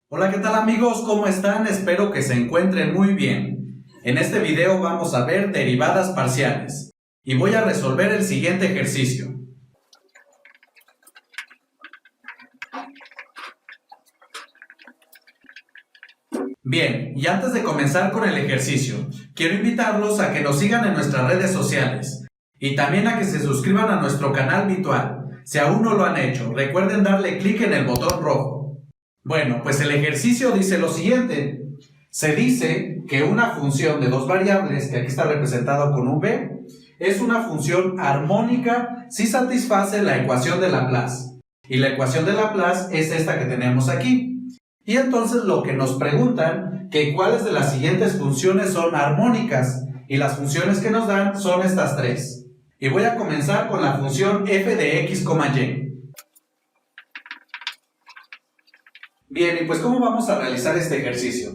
Hola, ¿qué tal amigos? ¿Cómo están? Espero que se encuentren muy bien. En este video vamos a ver derivadas parciales y voy a resolver el siguiente ejercicio. Bien, y antes de comenzar con el ejercicio, quiero invitarlos a que nos sigan en nuestras redes sociales y también a que se suscriban a nuestro canal virtual. Si aún no lo han hecho, recuerden darle clic en el botón rojo. Bueno, pues el ejercicio dice lo siguiente. Se dice que una función de dos variables, que aquí está representado con v, es una función armónica si satisface la ecuación de Laplace. Y la ecuación de Laplace es esta que tenemos aquí. Y entonces lo que nos preguntan, que cuáles de las siguientes funciones son armónicas. Y las funciones que nos dan son estas tres. Y voy a comenzar con la función f de x, y. Bien, y pues ¿cómo vamos a realizar este ejercicio?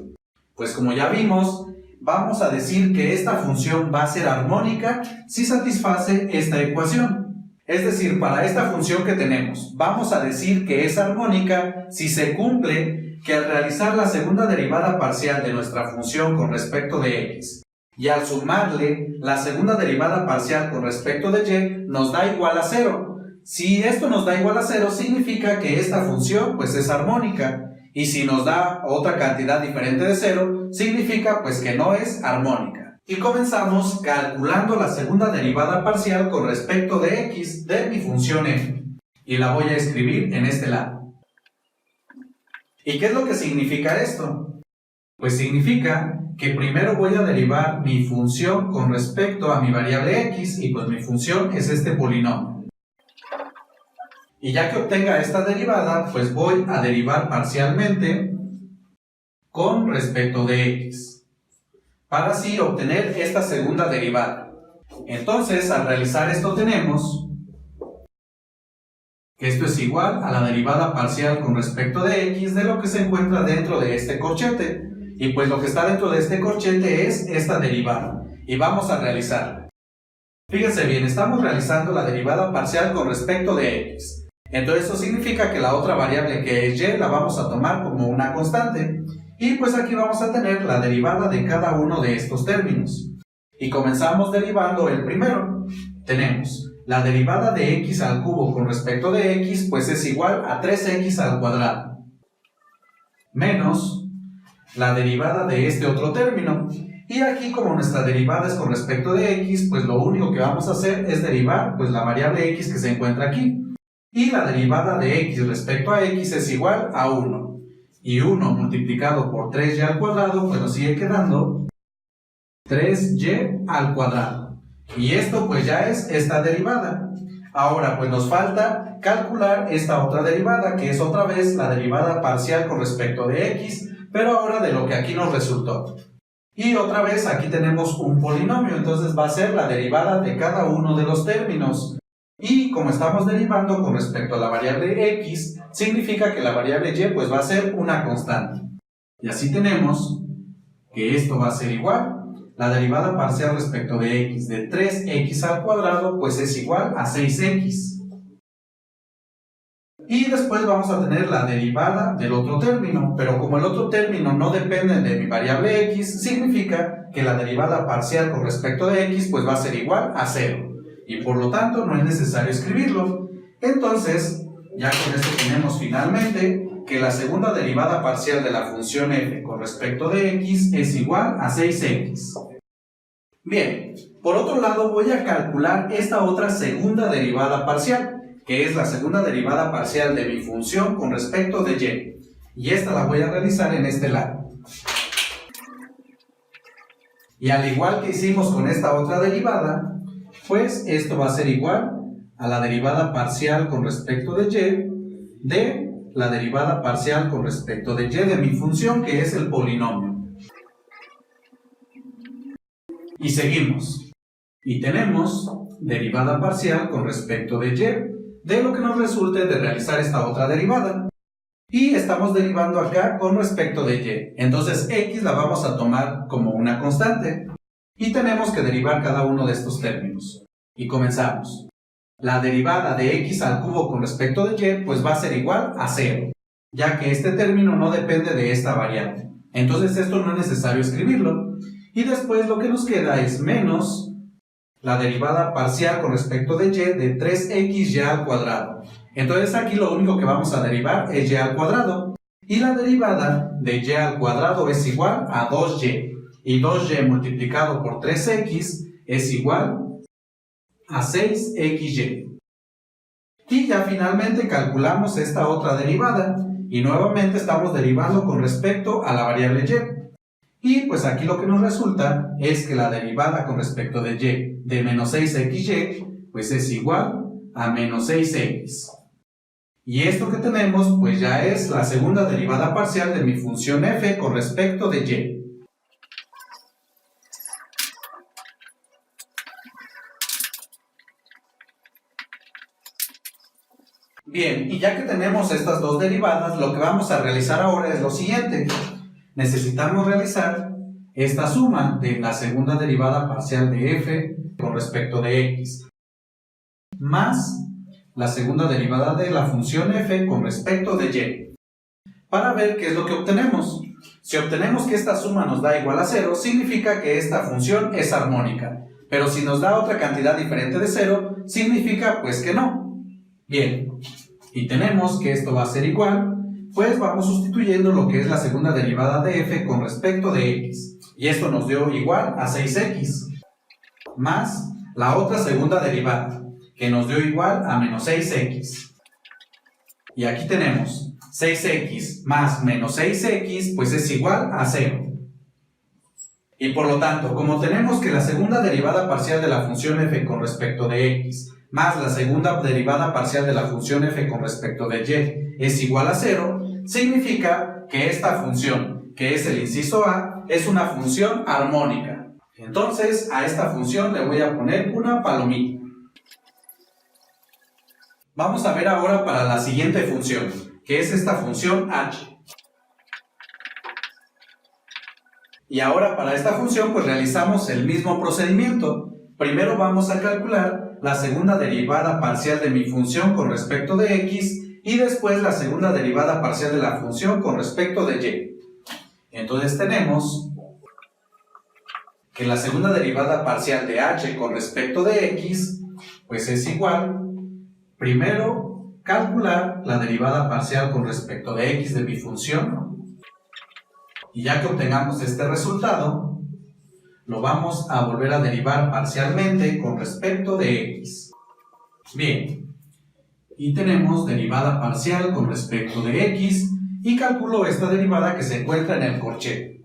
Pues como ya vimos, vamos a decir que esta función va a ser armónica si satisface esta ecuación. Es decir, para esta función que tenemos, vamos a decir que es armónica si se cumple que al realizar la segunda derivada parcial de nuestra función con respecto de x y al sumarle la segunda derivada parcial con respecto de y nos da igual a 0. Si esto nos da igual a 0, significa que esta función pues es armónica. Y si nos da otra cantidad diferente de 0, significa pues que no es armónica. Y comenzamos calculando la segunda derivada parcial con respecto de x de mi función f. Y la voy a escribir en este lado. ¿Y qué es lo que significa esto? Pues significa que primero voy a derivar mi función con respecto a mi variable x y pues mi función es este polinomio. Y ya que obtenga esta derivada, pues voy a derivar parcialmente con respecto de x, para así obtener esta segunda derivada. Entonces, al realizar esto tenemos que esto es igual a la derivada parcial con respecto de x de lo que se encuentra dentro de este corchete. Y pues lo que está dentro de este corchete es esta derivada. Y vamos a realizarla. Fíjense bien, estamos realizando la derivada parcial con respecto de x. Entonces eso significa que la otra variable que es y la vamos a tomar como una constante. Y pues aquí vamos a tener la derivada de cada uno de estos términos. Y comenzamos derivando el primero. Tenemos la derivada de x al cubo con respecto de x, pues es igual a 3x al cuadrado. Menos la derivada de este otro término. Y aquí como nuestra derivada es con respecto de x, pues lo único que vamos a hacer es derivar pues la variable x que se encuentra aquí. Y la derivada de x respecto a x es igual a 1. Y 1 multiplicado por 3y al cuadrado, pues nos sigue quedando 3y al cuadrado. Y esto pues ya es esta derivada. Ahora pues nos falta calcular esta otra derivada, que es otra vez la derivada parcial con respecto de x, pero ahora de lo que aquí nos resultó. Y otra vez aquí tenemos un polinomio, entonces va a ser la derivada de cada uno de los términos. Y como estamos derivando con respecto a la variable x, significa que la variable y pues va a ser una constante. Y así tenemos que esto va a ser igual. La derivada parcial respecto de x de 3x al cuadrado pues es igual a 6x. Y después vamos a tener la derivada del otro término, pero como el otro término no depende de mi variable x, significa que la derivada parcial con respecto de x pues va a ser igual a 0. Y por lo tanto no es necesario escribirlo. Entonces, ya con esto tenemos finalmente que la segunda derivada parcial de la función f con respecto de x es igual a 6x. Bien, por otro lado voy a calcular esta otra segunda derivada parcial, que es la segunda derivada parcial de mi función con respecto de y. Y esta la voy a realizar en este lado. Y al igual que hicimos con esta otra derivada, pues esto va a ser igual a la derivada parcial con respecto de y de la derivada parcial con respecto de y de mi función, que es el polinomio. Y seguimos. Y tenemos derivada parcial con respecto de y de lo que nos resulte de realizar esta otra derivada. Y estamos derivando acá con respecto de y. Entonces x la vamos a tomar como una constante. Y tenemos que derivar cada uno de estos términos. Y comenzamos. La derivada de x al cubo con respecto de y pues va a ser igual a 0. ya que este término no depende de esta variable. Entonces esto no es necesario escribirlo. Y después lo que nos queda es menos la derivada parcial con respecto de y de 3xy al cuadrado. Entonces aquí lo único que vamos a derivar es y al cuadrado. Y la derivada de y al cuadrado es igual a 2y. Y 2y multiplicado por 3x es igual a 6xy. Y ya finalmente calculamos esta otra derivada. Y nuevamente estamos derivando con respecto a la variable y. Y pues aquí lo que nos resulta es que la derivada con respecto de y de menos 6xy pues es igual a menos 6x. Y esto que tenemos pues ya es la segunda derivada parcial de mi función f con respecto de y. Bien, y ya que tenemos estas dos derivadas, lo que vamos a realizar ahora es lo siguiente. Necesitamos realizar esta suma de la segunda derivada parcial de f con respecto de x más la segunda derivada de la función f con respecto de y para ver qué es lo que obtenemos. Si obtenemos que esta suma nos da igual a 0, significa que esta función es armónica, pero si nos da otra cantidad diferente de 0, significa pues que no. Bien, y tenemos que esto va a ser igual, pues vamos sustituyendo lo que es la segunda derivada de f con respecto de x. Y esto nos dio igual a 6x. Más la otra segunda derivada, que nos dio igual a menos 6x. Y aquí tenemos 6x más menos 6x, pues es igual a 0. Y por lo tanto, como tenemos que la segunda derivada parcial de la función f con respecto de x más la segunda derivada parcial de la función f con respecto de y es igual a 0, significa que esta función, que es el inciso A, es una función armónica. Entonces, a esta función le voy a poner una palomita. Vamos a ver ahora para la siguiente función, que es esta función h. Y ahora para esta función pues realizamos el mismo procedimiento. Primero vamos a calcular la segunda derivada parcial de mi función con respecto de x y después la segunda derivada parcial de la función con respecto de y. Entonces tenemos que la segunda derivada parcial de h con respecto de x pues es igual, primero calcular la derivada parcial con respecto de x de mi función, y ya que obtengamos este resultado lo vamos a volver a derivar parcialmente con respecto de x. Bien, y tenemos derivada parcial con respecto de x y calculo esta derivada que se encuentra en el corchete.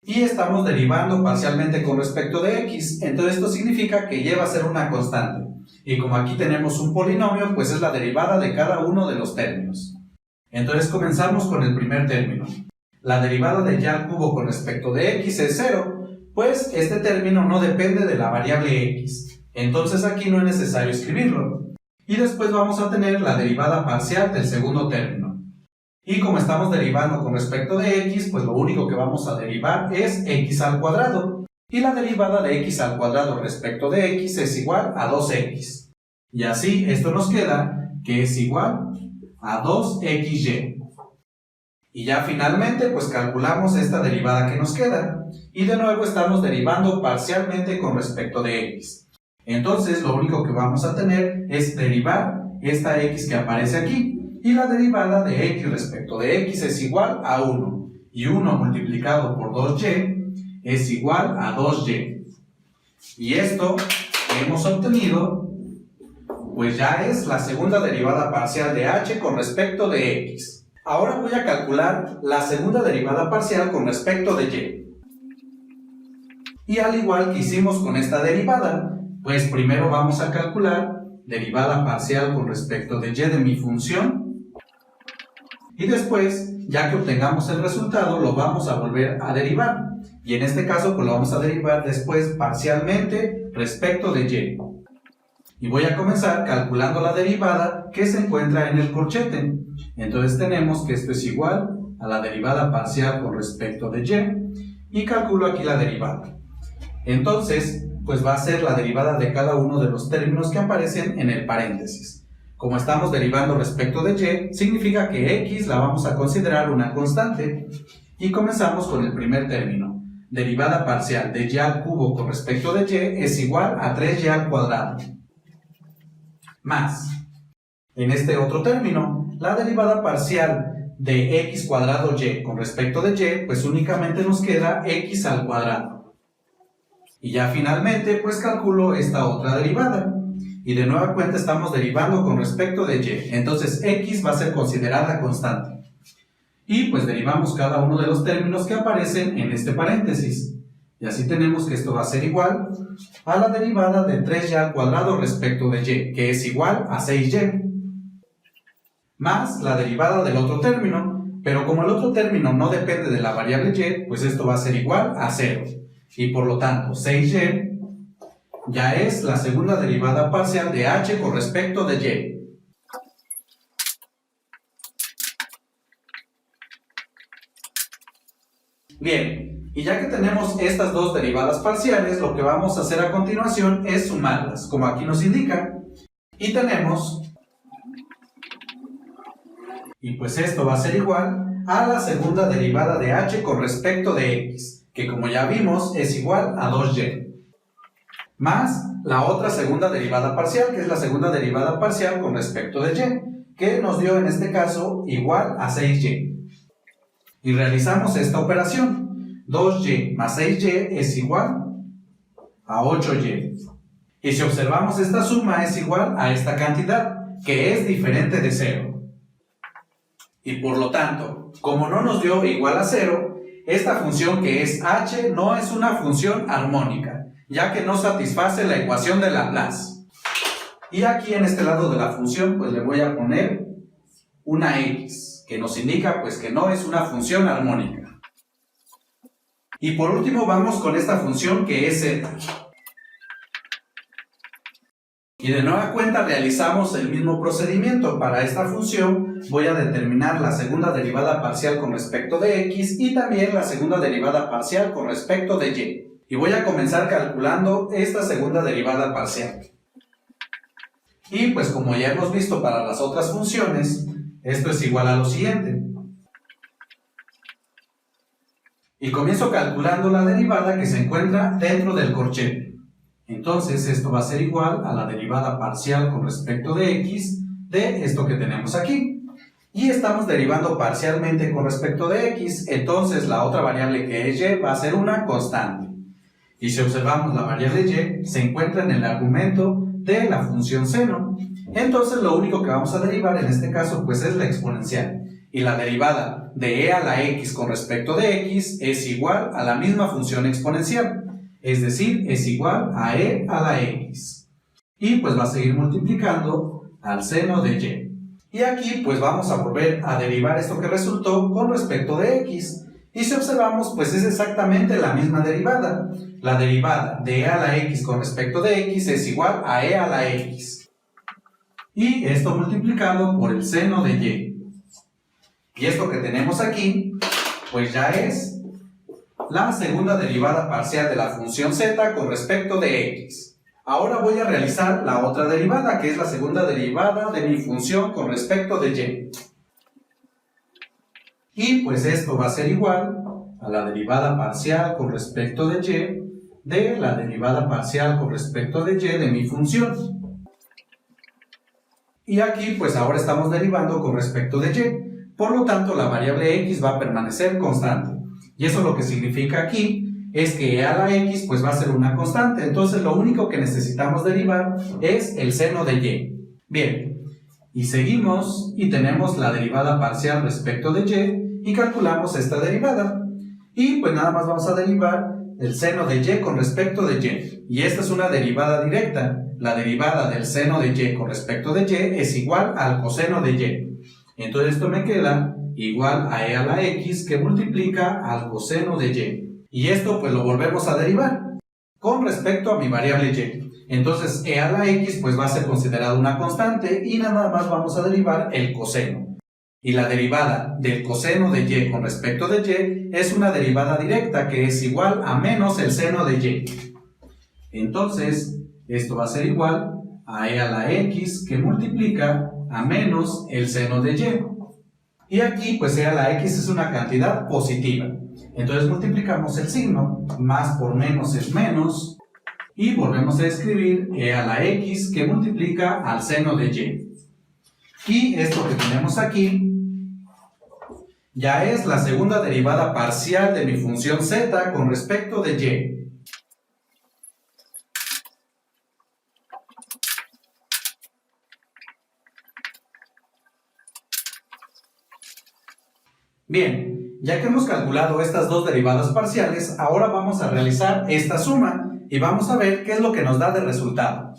Y estamos derivando parcialmente con respecto de x, entonces esto significa que y va a ser una constante. Y como aquí tenemos un polinomio, pues es la derivada de cada uno de los términos. Entonces comenzamos con el primer término. La derivada de y al cubo con respecto de x es 0, pues este término no depende de la variable x. Entonces aquí no es necesario escribirlo. Y después vamos a tener la derivada parcial del segundo término. Y como estamos derivando con respecto de x, pues lo único que vamos a derivar es x al cuadrado. Y la derivada de x al cuadrado respecto de x es igual a 2x. Y así esto nos queda que es igual a 2xy. Y ya finalmente pues calculamos esta derivada que nos queda. Y de nuevo estamos derivando parcialmente con respecto de x. Entonces lo único que vamos a tener es derivar esta x que aparece aquí. Y la derivada de x respecto de x es igual a 1. Y 1 multiplicado por 2y es igual a 2y. Y esto que hemos obtenido pues ya es la segunda derivada parcial de h con respecto de x. Ahora voy a calcular la segunda derivada parcial con respecto de y. Y al igual que hicimos con esta derivada, pues primero vamos a calcular derivada parcial con respecto de y de mi función. Y después, ya que obtengamos el resultado, lo vamos a volver a derivar. Y en este caso, pues lo vamos a derivar después parcialmente respecto de y. Y voy a comenzar calculando la derivada que se encuentra en el corchete. Entonces tenemos que esto es igual a la derivada parcial con respecto de y calculo aquí la derivada. Entonces, pues va a ser la derivada de cada uno de los términos que aparecen en el paréntesis. Como estamos derivando respecto de y, significa que x la vamos a considerar una constante. Y comenzamos con el primer término. Derivada parcial de y al cubo con respecto de y es igual a 3y al cuadrado. Más, en este otro término, la derivada parcial de x cuadrado y con respecto de y, pues únicamente nos queda x al cuadrado. Y ya finalmente, pues calculo esta otra derivada. Y de nueva cuenta estamos derivando con respecto de y. Entonces x va a ser considerada constante. Y pues derivamos cada uno de los términos que aparecen en este paréntesis. Y así tenemos que esto va a ser igual a la derivada de 3y al cuadrado respecto de y, que es igual a 6y. Más la derivada del otro término, pero como el otro término no depende de la variable y, pues esto va a ser igual a 0. Y por lo tanto, 6y ya es la segunda derivada parcial de h con respecto de y. Bien, y ya que tenemos estas dos derivadas parciales, lo que vamos a hacer a continuación es sumarlas, como aquí nos indica. Y tenemos, y pues esto va a ser igual a la segunda derivada de h con respecto de x, que como ya vimos es igual a 2y. Más la otra segunda derivada parcial, que es la segunda derivada parcial con respecto de y, que nos dio en este caso igual a 6y. Y realizamos esta operación. 2y más 6y es igual a 8y. Y si observamos esta suma es igual a esta cantidad, que es diferente de 0. Y por lo tanto, como no nos dio igual a 0, esta función que es h no es una función armónica, ya que no satisface la ecuación de Laplace. Y aquí en este lado de la función pues le voy a poner una x, que nos indica pues que no es una función armónica. Y por último vamos con esta función que es z. Y de nueva cuenta realizamos el mismo procedimiento. Para esta función voy a determinar la segunda derivada parcial con respecto de x y también la segunda derivada parcial con respecto de y. Y voy a comenzar calculando esta segunda derivada parcial. Y pues como ya hemos visto para las otras funciones, esto es igual a lo siguiente. Y comienzo calculando la derivada que se encuentra dentro del corchete. Entonces esto va a ser igual a la derivada parcial con respecto de x de esto que tenemos aquí. Y estamos derivando parcialmente con respecto de x, entonces la otra variable que es y va a ser una constante. Y si observamos la variable y, se encuentra en el argumento de la función seno. Entonces lo único que vamos a derivar en este caso pues es la exponencial. Y la derivada de e a la x con respecto de x es igual a la misma función exponencial. Es decir, es igual a e a la x. Y pues va a seguir multiplicando al seno de y. Y aquí pues vamos a volver a derivar esto que resultó con respecto de x. Y si observamos pues es exactamente la misma derivada. La derivada de e a la x con respecto de x es igual a e a la x. Y esto multiplicado por el seno de y. Y esto que tenemos aquí pues ya es la segunda derivada parcial de la función z con respecto de x. Ahora voy a realizar la otra derivada, que es la segunda derivada de mi función con respecto de y. Y pues esto va a ser igual a la derivada parcial con respecto de y de la derivada parcial con respecto de y de mi función. Y aquí pues ahora estamos derivando con respecto de y. Por lo tanto la variable x va a permanecer constante. Y eso lo que significa aquí es que e a la x pues va a ser una constante. Entonces lo único que necesitamos derivar es el seno de y. Bien, y seguimos y tenemos la derivada parcial respecto de y calculamos esta derivada. Y pues nada más vamos a derivar el seno de y con respecto de y. Y esta es una derivada directa. La derivada del seno de y con respecto de y es igual al coseno de y. Entonces esto me queda igual a e a la x que multiplica al coseno de y. Y esto pues lo volvemos a derivar con respecto a mi variable y. Entonces e a la x pues va a ser considerada una constante y nada más vamos a derivar el coseno. Y la derivada del coseno de y con respecto de y es una derivada directa que es igual a menos el seno de y. Entonces esto va a ser igual a e a la x que multiplica a menos el seno de y. Y aquí pues e a la x es una cantidad positiva. Entonces multiplicamos el signo, más por menos es menos, y volvemos a escribir e a la x que multiplica al seno de y. Y esto que tenemos aquí ya es la segunda derivada parcial de mi función z con respecto de y. Bien, ya que hemos calculado estas dos derivadas parciales, ahora vamos a realizar esta suma y vamos a ver qué es lo que nos da de resultado.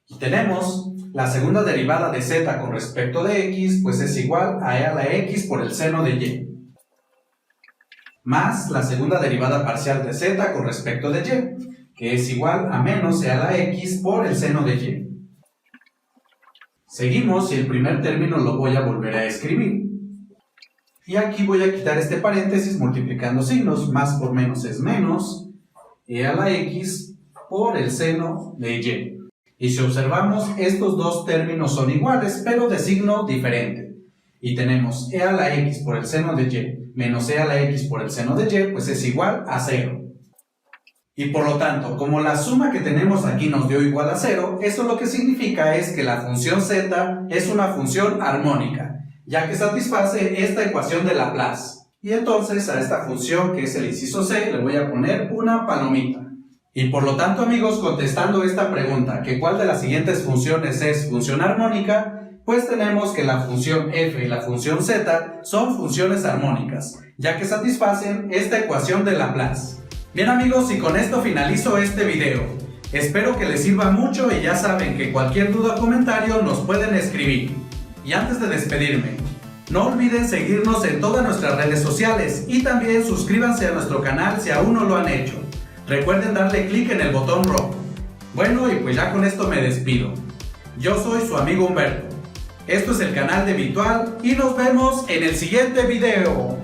Y tenemos la segunda derivada de z con respecto de x, pues es igual a e a la x por el seno de y, más la segunda derivada parcial de z con respecto de y, que es igual a menos e a la x por el seno de y. Seguimos y el primer término lo voy a volver a escribir. Y aquí voy a quitar este paréntesis multiplicando signos, más por menos es menos, e a la x por el seno de y. Y si observamos, estos dos términos son iguales, pero de signo diferente. Y tenemos e a la x por el seno de y menos e a la x por el seno de y, pues es igual a 0. Y por lo tanto, como la suma que tenemos aquí nos dio igual a 0, eso lo que significa es que la función z es una función armónica, ya que satisface esta ecuación de Laplace. Y entonces a esta función, que es el inciso C, le voy a poner una palomita. Y por lo tanto, amigos, contestando esta pregunta, que cuál de las siguientes funciones es función armónica, pues tenemos que la función f y la función z son funciones armónicas, ya que satisfacen esta ecuación de Laplace. Bien, amigos, y con esto finalizo este video. Espero que les sirva mucho y ya saben que cualquier duda o comentario nos pueden escribir. Y antes de despedirme, no olviden seguirnos en todas nuestras redes sociales y también suscríbanse a nuestro canal si aún no lo han hecho. Recuerden darle clic en el botón rojo. Bueno, y pues ya con esto me despido. Yo soy su amigo Humberto. Esto es el canal de Virtual y nos vemos en el siguiente video.